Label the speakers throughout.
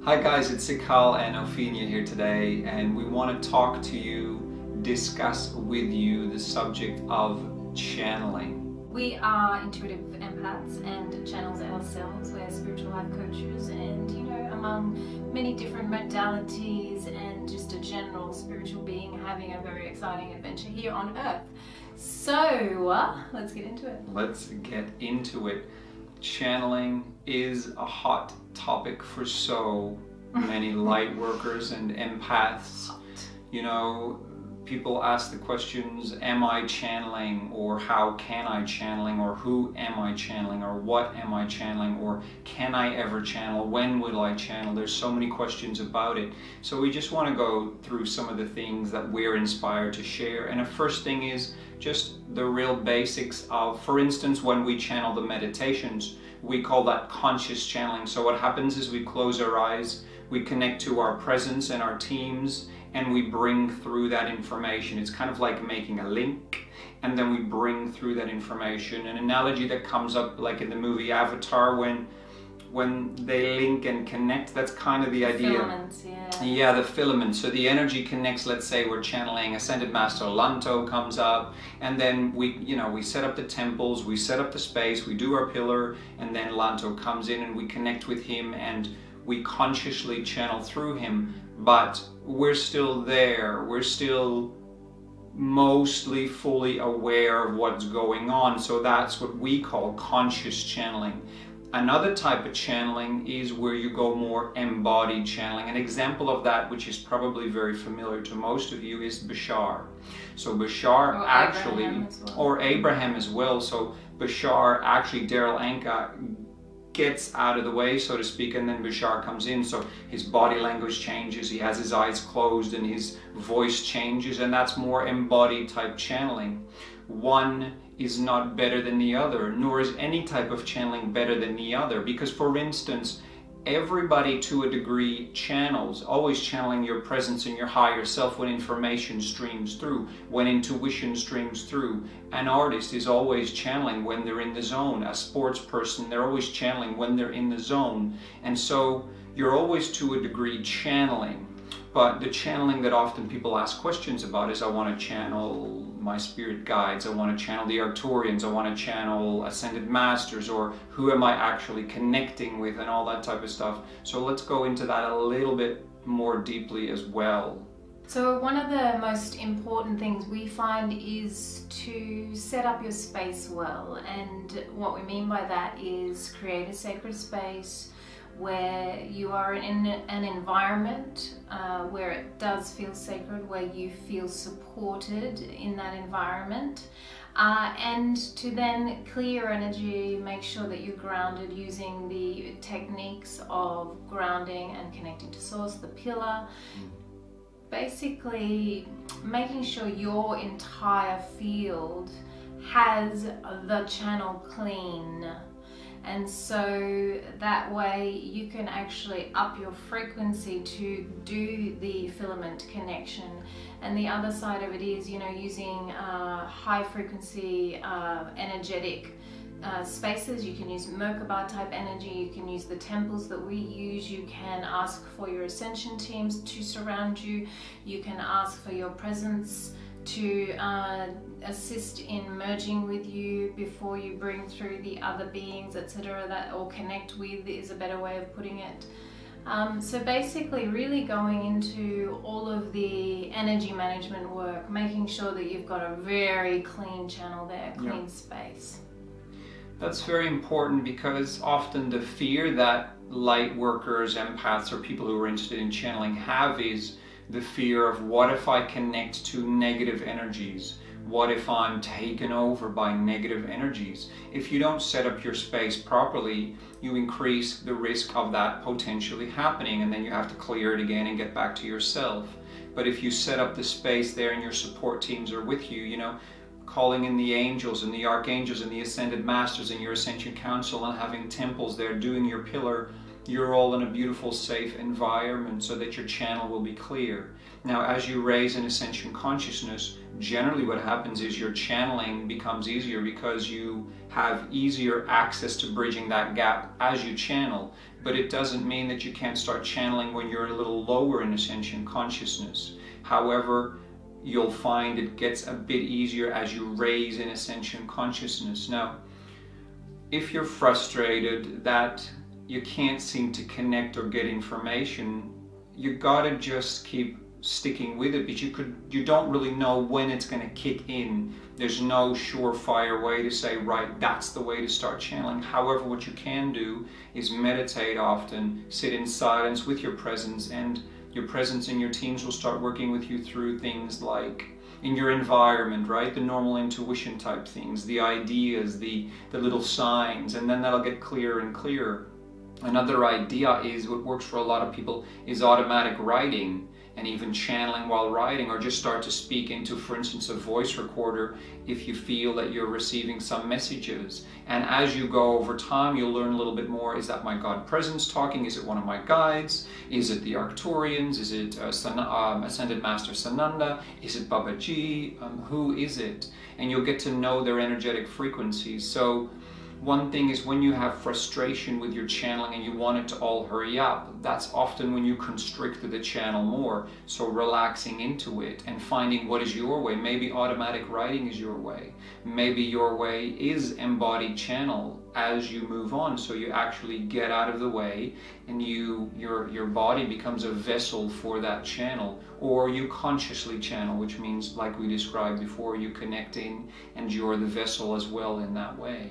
Speaker 1: Hi guys, it's Sikaal and Opheana here today, and we want to talk to you, discuss with you the subject of channeling.
Speaker 2: We are intuitive empaths and channels ourselves. We're spiritual life coaches, and among many different modalities and just a general spiritual being having a very exciting adventure here on Earth. So let's get into it.
Speaker 1: Let's get into it. Channeling is a hot topic for so many light workers and empaths. You know, people ask the questions, am I channeling, or how can I channeling, or who am I channeling, or what am I channeling, or can I ever channel, when will I channel? There's so many questions about it. So we just want to go through some of the things that we're inspired to share. And the first thing is just the real basics of, for instance, when we channel the meditations, we call that conscious channeling. So what happens is we close our eyes, we connect to our presence and our teams, and we bring through that information. It's kind of like making a link, and then we bring through that information. An analogy that comes up, like in the movie Avatar, when they link and connect, that's kind of the idea.
Speaker 2: Filaments, yeah.
Speaker 1: Yeah, the filaments. So the energy connects. Let's say we're channeling Ascended Master Lanto comes up, and then we set up the temples, we set up the space, we do our pillar, and then Lanto comes in and we connect with him and we consciously channel through him. But we're still there. We're still mostly fully aware of what's going on. So that's what we call conscious channeling. Another type of channeling is where you go more embodied channeling. An example of that, which is probably very familiar to most of you, is Bashar. So Bashar or Abraham as well. So Bashar, actually Daryl Anka gets out of the way, so to speak, and then Bashar comes in. So his body language changes, he has his eyes closed and his voice changes, and that's more embodied type channeling. One is not better than the other, nor is any type of channeling better than the other, because, for instance, everybody to a degree channels, always channeling your presence and your higher self when information streams through, when intuition streams through. An artist is always channeling when they're in the zone. A sports person, they're always channeling when they're in the zone. And so you're always to a degree channeling. But the channeling that often people ask questions about is, I want to channel my spirit guides, I want to channel the Arcturians, I want to channel Ascended Masters, or who am I actually connecting with, and all that type of stuff. So let's go into that a little bit more deeply as well.
Speaker 2: So one of the most important things we find is to set up your space well. And what we mean by that is create a sacred space where you are in an environment where it does feel sacred, where you feel supported in that environment, and to then clear energy, make sure that you're grounded using the techniques of grounding and connecting to source, the pillar. Basically making sure your entire field has the channel clean. And so that way you can actually up your frequency to do the filament connection. And the other side of it is, using high frequency energetic spaces. You can use Merkaba type energy, you can use the temples that we use, you can ask for your ascension teams to surround you, you can ask for your presence to assist in merging with you before you bring through the other beings, etc., that or connect with is a better way of putting it. So basically really going into all of the energy management work, making sure that you've got a very clean channel there, clean space.
Speaker 1: That's very important, because often the fear that light workers, empaths, or people who are interested in channeling have is the fear of, what if I connect to negative energies? What if I'm taken over by negative energies? If you don't set up your space properly, you increase the risk of that potentially happening, and then you have to clear it again and get back to yourself. But if you set up the space there and your support teams are with you, calling in the angels and the archangels and the Ascended Masters and your Ascension Council, and having temples there, doing your pillar, you're all in a beautiful, safe environment so that your channel will be clear. Now, as you raise an ascension consciousness, generally what happens is your channeling becomes easier, because you have easier access to bridging that gap as you channel. but it doesn't mean that you can't start channeling when you're a little lower in ascension consciousness. However, you'll find it gets a bit easier as you raise in ascension consciousness. Now, if you're frustrated that you can't seem to connect or get information, you gotta just keep sticking with it, but you don't really know when it's going to kick in. There's no surefire way to say, right, that's the way to start channeling. However, what you can do is meditate often, sit in silence with your presence, and your presence and your teams will start working with you through things like in your environment, right? The normal intuition type things, the ideas, the little signs, and then that'll get clearer and clearer. Another idea is, what works for a lot of people, is automatic writing, and even channeling while writing, or just start to speak into, for instance, a voice recorder if you feel that you're receiving some messages. And as you go over time, you'll learn a little bit more. Is that my God presence talking? Is it one of my guides? Is it the Arcturians? Is it Ascended Master Sananda? Is it Babaji? Who is it? And you'll get to know their energetic frequencies. So one thing is, when you have frustration with your channeling and you want it to all hurry up, that's often when you constrict the channel more. So relaxing into it and finding what is your way. Maybe automatic writing is your way. Maybe your way is embodied channel as you move on. So you actually get out of the way and your body becomes a vessel for that channel. Or you consciously channel, which means, like we described before, you connect in and you're the vessel as well in that way.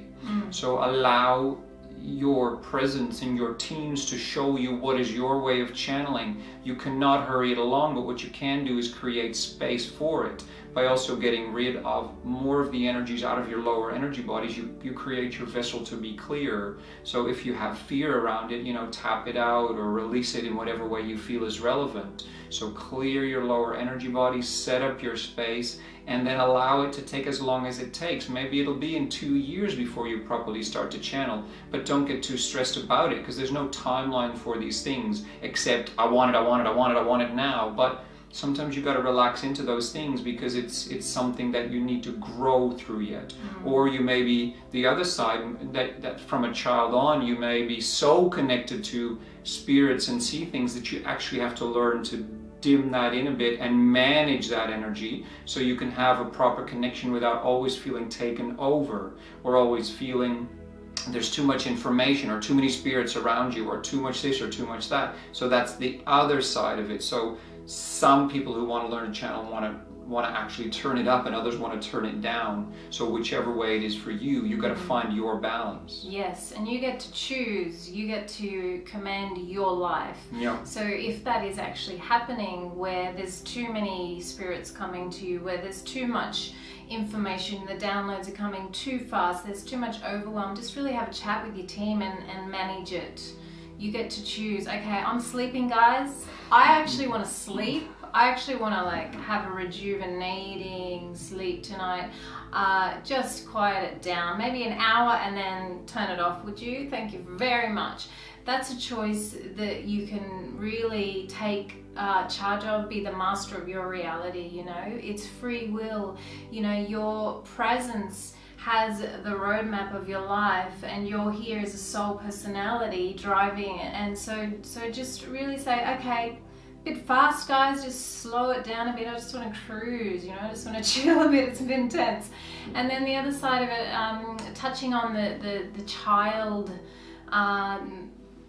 Speaker 1: So allow your presence and your teams to show you what is your way of channeling. You cannot hurry it along, but what you can do is create space for it by also getting rid of more of the energies out of your lower energy bodies. You create your vessel to be clear. So if you have fear around it, tap it out or release it in whatever way you feel is relevant. So clear your lower energy bodies, set up your space, and then allow it to take as long as it takes. Maybe it'll be in 2 years before you properly start to channel, but don't get too stressed about it, because there's no timeline for these things except I want it now. But sometimes you got to relax into those things, because it's something that you need to grow through yet. Or you may be the other side, that from a child on, you may be so connected to spirits and see things that you actually have to learn to dim that in a bit and manage that energy, so you can have a proper connection without always feeling taken over, or always feeling there's too much information or too many spirits around you, or too much this or too much that. So that's the other side of it. So some people who want to learn to channel want to actually turn it up, and others want to turn it down. So whichever way it is for you, you got to find your balance.
Speaker 2: Yes, and you get to choose. You get to command your life.
Speaker 1: Yeah.
Speaker 2: So if that is actually happening, where there's too many spirits coming to you, where there's too much information, the downloads are coming too fast, there's too much overwhelm, just really have a chat with your team and manage it. You get to choose. Okay, I'm sleeping, guys. I actually want to sleep. I actually want to have a rejuvenating sleep tonight. Just quiet it down, maybe an hour, and then turn it off. Would you? Thank you very much. That's a choice that you can really take charge of, be the master of your reality. It's free will. Your presence has the roadmap of your life, and you're here as a soul personality driving it. And so just really say, okay, bit fast, guys, just slow it down a bit. I just want to cruise, I just want to chill a bit. It's a bit intense. And then the other side of it, touching on the child,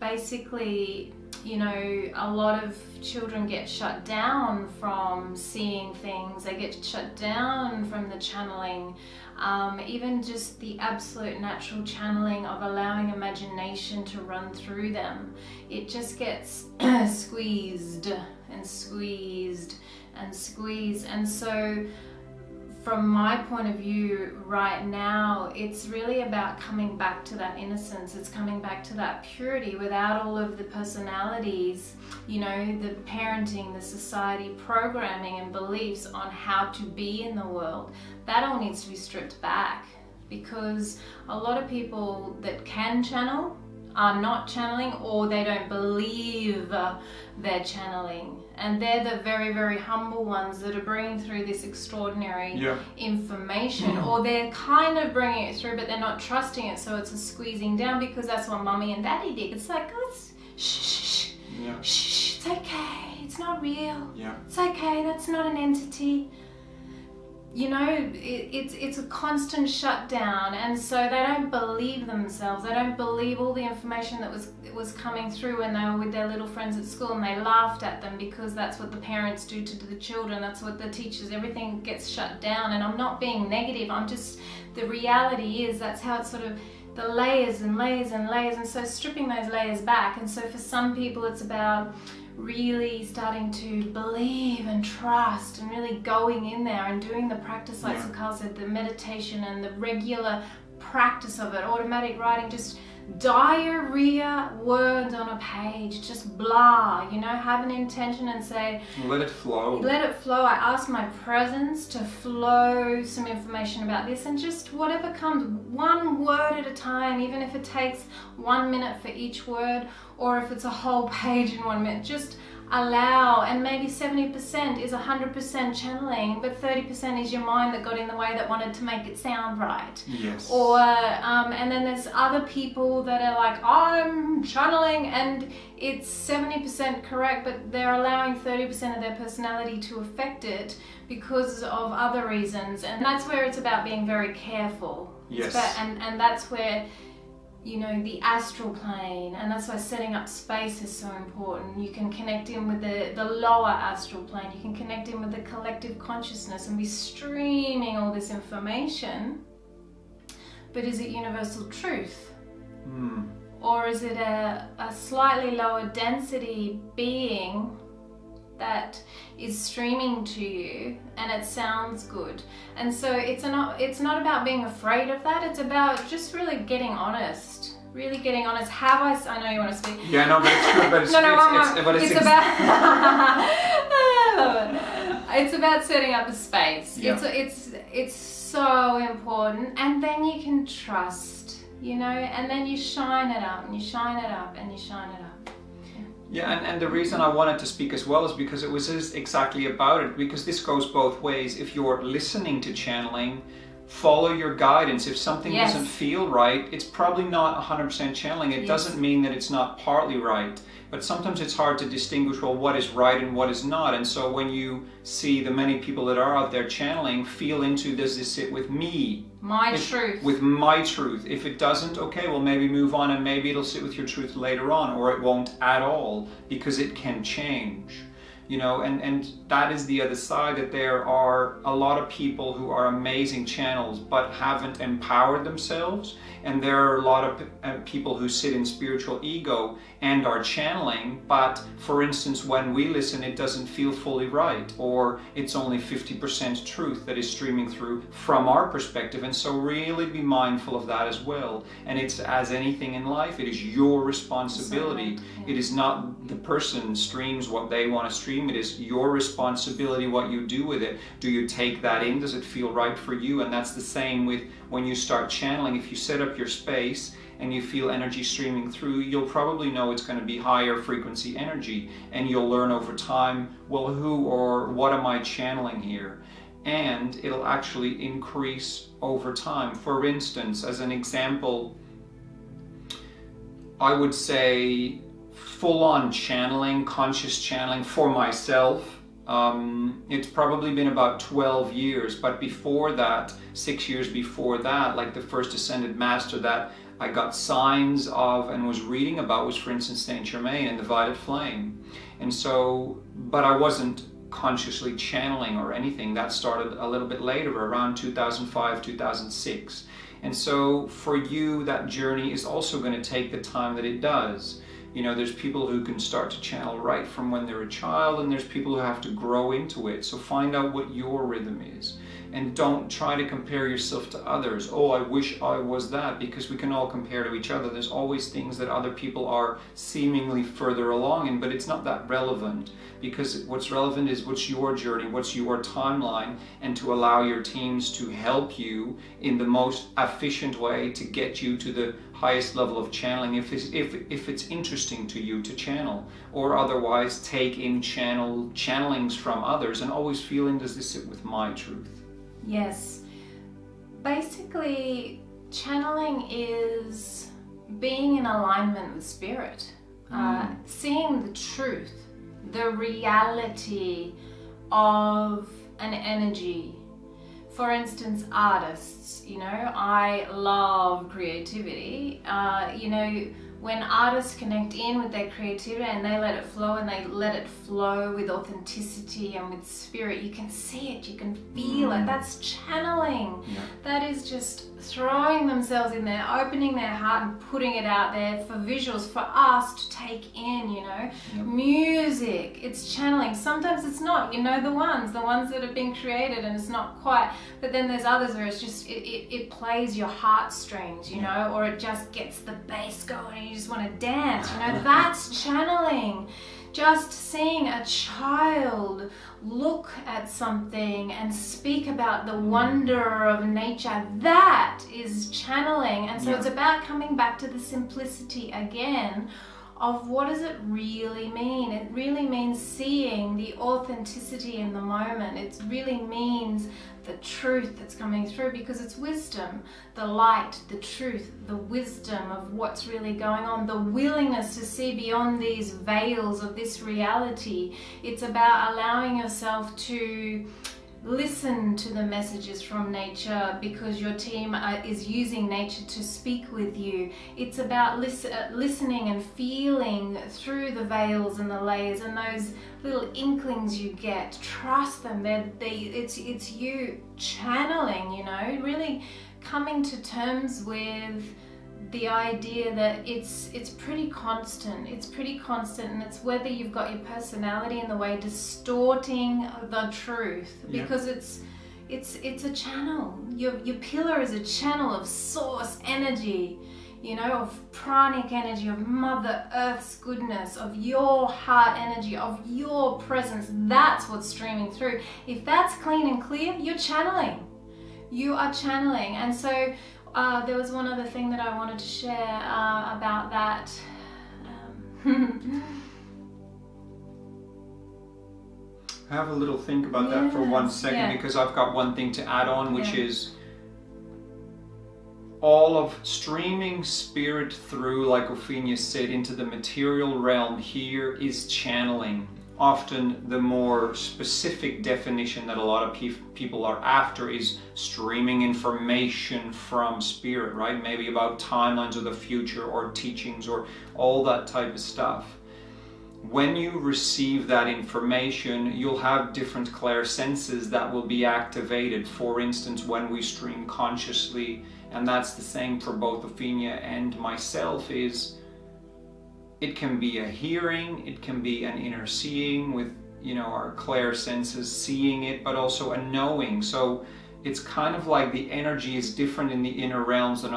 Speaker 2: basically, a lot of children get shut down from seeing things. They get shut down from the channeling. Even just the absolute natural channeling of allowing imagination to run through them. It just gets squeezed and squeezed and squeezed. And so from my point of view right now, it's really about coming back to that innocence. It's coming back to that purity without all of the personalities, the parenting, the society programming and beliefs on how to be in the world. That all needs to be stripped back, because a lot of people that can channel are not channeling, or they don't believe they're channeling. And they're the very, very humble ones that are bringing through this extraordinary information, or they're kind of bringing it through, but they're not trusting it. So it's a squeezing down, because that's what mommy and daddy did. It's like, shh,
Speaker 1: Yeah.
Speaker 2: shh, it's okay, it's not real.
Speaker 1: Yeah.
Speaker 2: It's okay, that's not an entity. You know, it's a constant shutdown, and so they don't believe themselves. They don't believe all the information that was coming through when they were with their little friends at school, and they laughed at them because that's what the parents do to the children. That's what the teachers. Everything gets shut down. And I'm not being negative. I'm just, the reality is that's how it's sort of the layers and layers and layers, and so stripping those layers back. And so for some people, it's about really starting to believe and trust and really going in there and doing the practice, like Sikaal said, the meditation and the regular practice of it, automatic writing, just diarrhea words on a page, just blah, you know, have an intention and say,
Speaker 1: let it flow.
Speaker 2: Let it flow. I ask my presence to flow some information about this, and just whatever comes, one word at a time, even if it takes 1 minute for each word, or if it's a whole page in 1 minute, just allow. And maybe 70% is 100% channeling, but 30% is your mind that got in the way, that wanted to make it sound right.
Speaker 1: Yes.
Speaker 2: Or and then there's other people that are like, I'm channeling, and it's 70% correct, but they're allowing 30% of their personality to affect it because of other reasons. And that's where it's about being very careful.
Speaker 1: Yes.
Speaker 2: And that's where, you know, the astral plane, and that's why setting up space is so important. You can connect in with the lower astral plane, you can connect in with the collective consciousness and be streaming all this information. But is it universal truth? Or is it a slightly lower density being that is streaming to you and it sounds good? And so it's not about being afraid of that, it's about just really getting honest. Really getting honest. I know you want to speak.
Speaker 1: Yeah, no, but it's true. But it's
Speaker 2: about I love it. It's about setting up a space.
Speaker 1: Yeah.
Speaker 2: It's so important, and then you can trust, you know, and then you shine it up and you shine it up and you shine it up.
Speaker 1: Yeah, and the reason I wanted to speak as well is because it was just exactly about it, because this goes both ways. If you're listening to channeling, follow your guidance. If something doesn't feel right, it's probably not 100% channeling. It doesn't mean that it's not partly right, but sometimes it's hard to distinguish, well, what is right and what is not. And so when you see the many people that are out there channeling, feel into, does this sit with me?
Speaker 2: Truth.
Speaker 1: With my truth. If it doesn't, okay, well, maybe move on, and maybe it'll sit with your truth later on, or it won't at all, because it can change. You know, and that is the other side, that there are a lot of people who are amazing channels but haven't empowered themselves, and there are a lot of people who sit in spiritual ego and are channeling, but for instance when we listen it doesn't feel fully right, or it's only 50% truth that is streaming through from our perspective. And so really be mindful of that as well. And it's, as anything in life, it is your responsibility. It is not the person streams what they want to stream. It is your responsibility what you do with it. Do you take that in? Does it feel right for you? And that's the same with when you start channeling. If you set up your space and you feel energy streaming through, you'll probably know it's going to be higher frequency energy, and you'll learn over time, well, who or what am I channeling here? And it'll actually increase over time. For instance, as an example, I would say full-on channeling, conscious channeling for myself, it's probably been about 12 years, but before that, 6 years before that, like the first ascended master that I got signs of and was reading about was, for instance, Saint Germain and the Violet Flame. And so, but I wasn't consciously channeling or anything. That started a little bit later, around 2005, 2006. And so for you, that journey is also going to take the time that it does. You know, there's people who can start to channel right from when they're a child, and there's people who have to grow into it. So find out what your rhythm is, and don't try to compare yourself to others. Oh, I wish I was that, because we can all compare to each other. There's always things that other people are seemingly further along in, but it's not that relevant, because what's relevant is what's your journey, what's your timeline, and to allow your teams to help you in the most efficient way to get you to the highest level of channeling, if it's interesting to you to channel, or otherwise take in channelings from others and always feeling, does this sit with my truth?
Speaker 2: Yes. Basically, channeling is being in alignment with spirit. seeing the truth, the reality of an energy. For instance, artists, you know, I love creativity. You know, when artists connect in with their creativity and they let it flow, and they let it flow with authenticity and with spirit, you can see it, you can feel it. That's channeling.
Speaker 1: Yeah.
Speaker 2: That is just throwing themselves in there, opening their heart and putting it out there for visuals, for us to take in, you know.
Speaker 1: Yep.
Speaker 2: Music, it's channeling. Sometimes it's not, you know, the ones that have been created and it's not quite, but then there's others where it's just, it plays your heartstrings, you know, or it just gets the bass going and you just want to dance, you know. That's channeling. Just seeing a child look at something and speak about the wonder of nature, that is channeling. And so it's about coming back to the simplicity again of what does it really mean. It really means seeing the authenticity in the moment. It really means the truth that's coming through, because it's wisdom, the light, the truth, the wisdom of what's really going on, the willingness to see beyond these veils of this reality. It's about allowing yourself to listen to the messages from nature, because your team is using nature to speak with you. It's about listening and feeling through the veils and the layers and those little inklings you get. Trust them. It's you channeling, you know, really coming to terms with the idea that it's pretty constant. It's pretty constant, and it's whether you've got your personality in the way distorting the truth, because it's a channel. Your pillar is a channel of source energy, you know, of pranic energy, of Mother Earth's goodness, of your heart energy, of your presence. That's what's streaming through. If that's clean and clear, you're channeling. You are channeling. And so there was one other thing that I wanted to share about that.
Speaker 1: Have a little think about that for 1 second, because I've got one thing to add on, which is all of streaming spirit through, like Opheana said, into the material realm here is channeling. Often the more specific definition that a lot of people are after is streaming information from spirit, right? Maybe about timelines of the future or teachings or all that type of stuff. When you receive that information, you'll have different clairsenses that will be activated. For instance, when we stream consciously, and that's the same for both Opheana and myself, is it can be a hearing, it can be an inner seeing with, you know, our clairsenses seeing it, but also a knowing. So it's kind of like the energy is different in the inner realms than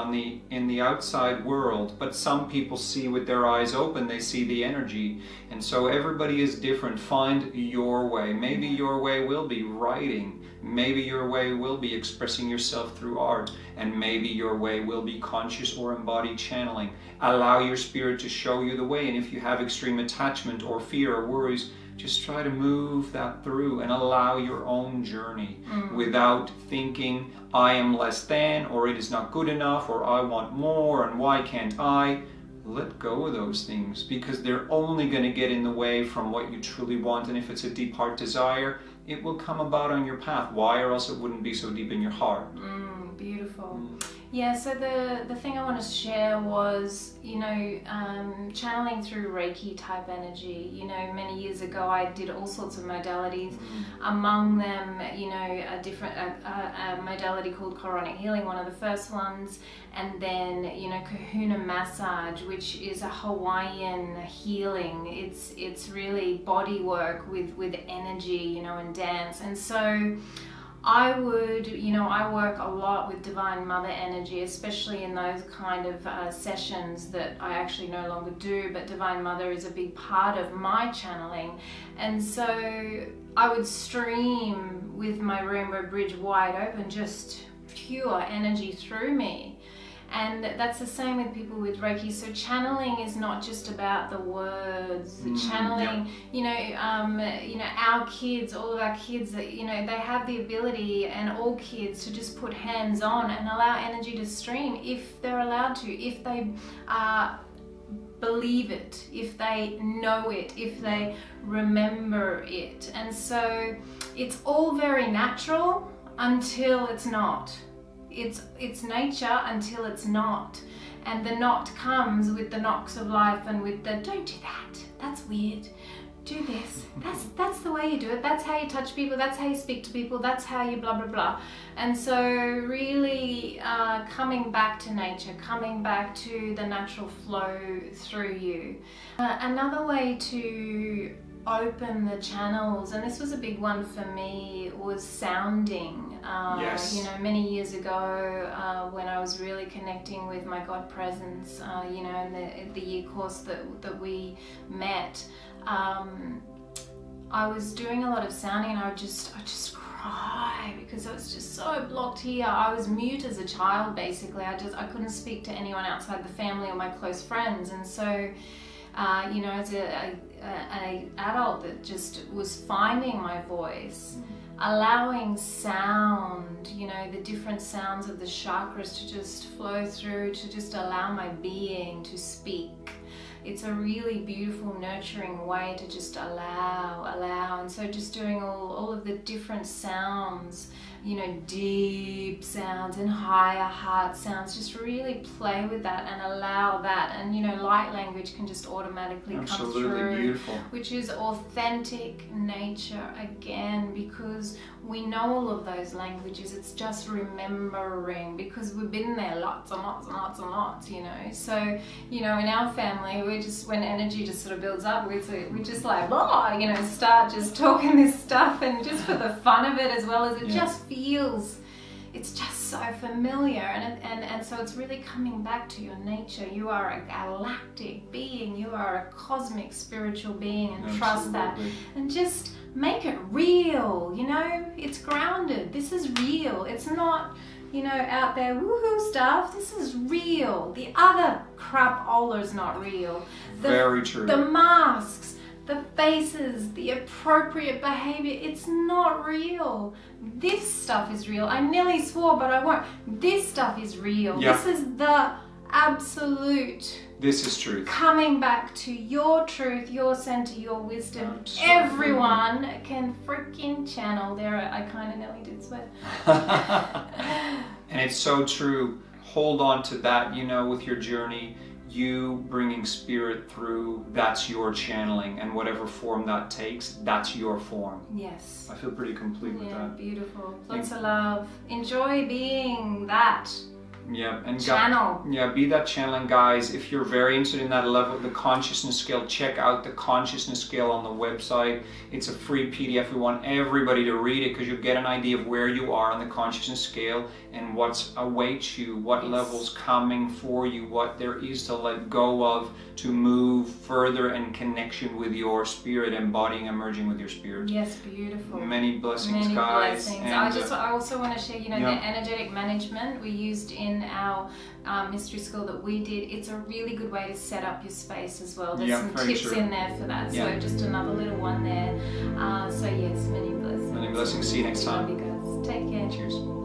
Speaker 1: in the outside world, but some people see with their eyes open, they see the energy. And so everybody is different. Find your way. Maybe your way will be writing, maybe your way will be expressing yourself through art, and maybe your way will be conscious or embodied channeling. Allow your spirit to show you the way, and if you have extreme attachment or fear or worries, just try to move that through and allow your own journey without thinking, I am less than, or it is not good enough, or I want more, and why can't I? Let go of those things, because they're only going to get in the way from what you truly want. And if it's a deep heart desire, it will come about on your path. Why? Or else it wouldn't be so deep in your heart.
Speaker 2: Beautiful. Yeah, so the thing I wanted to share was, you know, channeling through Reiki type energy. You know, many years ago I did all sorts of modalities. Among them, you know, a modality called Coronic Healing, one of the first ones, and then, you know, Kahuna Massage, which is a Hawaiian healing. It's really body work with energy, you know, and dance. And so I would, you know, I work a lot with Divine Mother energy, especially in those kind of sessions that I actually no longer do, but Divine Mother is a big part of my channeling. And so I would stream with my rainbow bridge wide open, just pure energy through me. And that's the same with people with Reiki. So channeling is not just about the words. Channeling, you know, our kids, all of our kids, that, you know, they have the ability, and all kids, to just put hands on and allow energy to stream if they're allowed to, if they are believe it, if they know it, if they remember it. And so it's all very natural until it's not. It's nature until it's not. And the not comes with the knocks of life and with the don't do that, that's weird, do this, that's the way you do it, that's how you touch people, that's how you speak to people, that's how you blah blah blah. And so really coming back to nature, coming back to the natural flow through you. Another way to open the channels, and this was a big one for me, was sounding.
Speaker 1: Yes.
Speaker 2: You know, many years ago when I was really connecting with my God presence, you know, in the year course that we met, I was doing a lot of sounding, and I just cry because I was just so blocked here. I was mute as a child, basically. I couldn't speak to anyone outside the family or my close friends. And so you know, as an adult that just was finding my voice, allowing sound, you know, the different sounds of the chakras to just flow through, to just allow my being to speak. It's a really beautiful, nurturing way to just allow. And so just doing all of the different sounds, you know, deep sounds and higher heart sounds, just really play with that and allow that. And, you know, light language can just automatically come through. Beautiful. Which is authentic nature again, because we know all of those languages. It's just remembering, because we've been there lots and lots and lots and lots, you know. So, you know, in our family, we just, when energy just sort of builds up, we just like, oh, you know, start just talking this stuff, and just for the fun of it, as well as it just feels, it's just so familiar. And so it's really coming back to your nature. You are a galactic being, you are a cosmic spiritual being, and trust that, and just make it real, you know. It's grounded. This is real. It's not, you know, out there woohoo stuff. This is real. The other crap-ola is not real.
Speaker 1: Very true.
Speaker 2: The masks, the faces, the appropriate behavior, it's not real. This stuff is real. I nearly swore, but I won't. This stuff is real. This is the absolute.
Speaker 1: This is truth. Coming
Speaker 2: back to your truth, your center, your wisdom. Absolutely. Everyone can freaking channel. There, I kind of nearly did swear.
Speaker 1: And it's so true. Hold on to that, you know, with your journey. You bringing spirit through, that's your channeling, and whatever form that takes, that's your form.
Speaker 2: Yes.
Speaker 1: I feel pretty complete with that.
Speaker 2: Beautiful. Lots of love. Enjoy being that.
Speaker 1: Yeah, and
Speaker 2: channel.
Speaker 1: Be that channeling, guys. If you're very interested in that level, the consciousness scale, check out the consciousness scale on the website. It's a free PDF. We want everybody to read it, because you'll get an idea of where you are on the consciousness scale and what's awaits you, what levels coming for you, what there is to let go of, to move further in connection with your spirit, embodying and merging with your spirit.
Speaker 2: Yes, beautiful.
Speaker 1: Many blessings, guys.
Speaker 2: Blessings. And I also want to share, you know, the energetic management we used in our mystery school that we did. It's a really good way to set up your space as well. There's some tips in there for that. So just another little one there. So yes, many blessings.
Speaker 1: Many blessings. See you next time.
Speaker 2: Love you guys. Take care.
Speaker 1: Cheers.